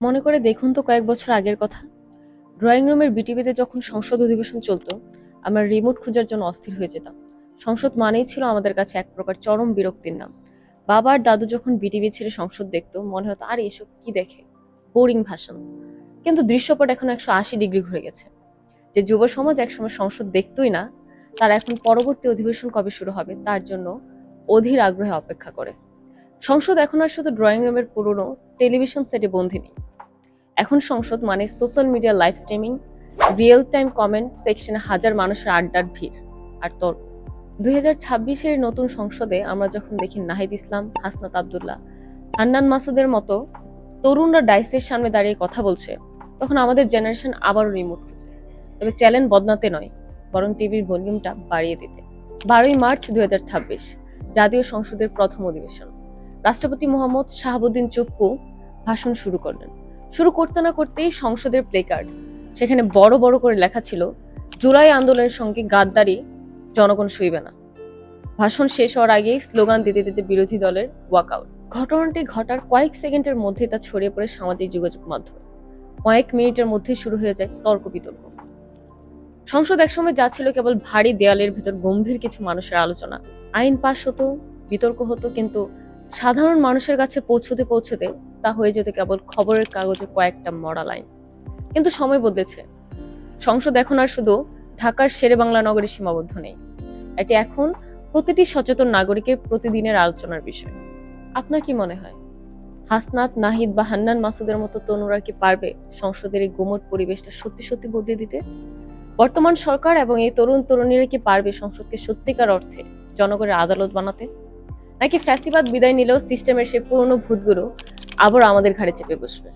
মনে করে দেখুন তো কয়েক বছর আগের কথা। ড্রয়িং রুমের বিটিভিতে যখন সংসদ অধিবেশন চলতো, আমরা রিমোট খোঁজার জন্য অস্থির হয়ে যেতাম। সংসদ মানেই ছিল আমাদের কাছে এক প্রকার চরম বিরক্তির নাম। বাবা আর দাদু যখন বিটিভি ছেড়ে সংসদ দেখতো, মনে হতো আর এসব কি দেখে, বোরিং ভাষণ। কিন্তু দৃশ্যপট এখন 180 ডিগ্রি ঘুরে গেছে। যে যুব সমাজ একসময় সংসদ দেখতই না, তারা এখন পরবর্তী অধিবেশন কবে শুরু হবে তার জন্য অধীর আগ্রহে অপেক্ষা করে। সংসদ এখন আর শুধু ড্রয়িং রুমের পুরনো টেলিভিশন সেটে বন্দী নেই। এখন সংসদ মানে social media live streaming, real time comment সেকশনে হাজার মানুষের আড্ডার ভিড় আর তর্ক। 2026-এর নতুন সংসদে আমরা যখন দেখি নাহিদ ইসলাম, হাসনাত আবদুল্লাহ, হান্নান মাসুদের মতো তরুণরা ডাইসের সামনে দাঁড়িয়ে কথা বলছে, তখন আমাদের জেনারেশন আবারও রিমোট খুঁজে। তবে চ্যানেল বদলাতে নয়, বরং টিভির ভলিউমটা বাড়িয়ে দিতে। 12ই মার্চ 2026 জাতীয় সংসদের প্রথম অধিবেশন। রাষ্ট্রপতি মোহাম্মদ শাহাবুদ্দিন চুপ্পু ভাষণ শুরু করলেন। শুরু করতে না করতেই সংসদের প্লেকার্ড, সেখানে বড় বড় করে লেখা ছিল, জুলাই আন্দোলনের সঙ্গে গাদ্দারি জনগণ সইবে না। ভাষণ শেষ হওয়ার আগেই স্লোগান দিতে দিতে বিরোধী দলের ওয়াকআউট। ঘটনাটি ঘটার কয়েক সেকেন্ডের মধ্যে তা ছড়িয়ে পড়ে সামাজিক যোগাযোগ মাধ্যমে। কয়েক মিনিটের মধ্যে শুরু হয়ে যায় তর্ক বিতর্ক। সংসদ একসময় যা ছিল কেবল ভারী দেয়ালের ভেতর গম্ভীর কিছু মানুষের আলোচনা, আইন পাশ হতো, বিতর্ক হতো, কিন্তু সাধারণ মানুষের কাছে পৌঁছতে পৌঁছতে তা হয়ে যেত কেবল খবরের কাগজে কয়েকটা মরা লাইন। কিন্তু সময় বদলেছে। সংসদ এখন আর শুধু ঢাকার শেরেবাংলা নগরে সীমাবদ্ধ নেই। এটি এখন প্রতিটি সচেতন নাগরিকের প্রতিদিনের আলোচনার বিষয়। আপনার কি মনে হয়, হাসনাত, নাহিদ বা হান্নান মাসুদের মতো তরুণরা কি পারবে সংসদের এই গুমট পরিবেশটা সত্যি সত্যি বদলে দিতে? বর্তমান সরকার এবং এই তরুণ তরুণীরা কি পারবে সংসদকে সত্যিকার অর্থে জনগণের আদালত বানাতে? নাকি ফ্যাসিবাদ বিদায় নিলেও সিস্টেমের সে পুরনো ভূতগুলো আবার আমাদের ঘাড়ে চেপে বসবে?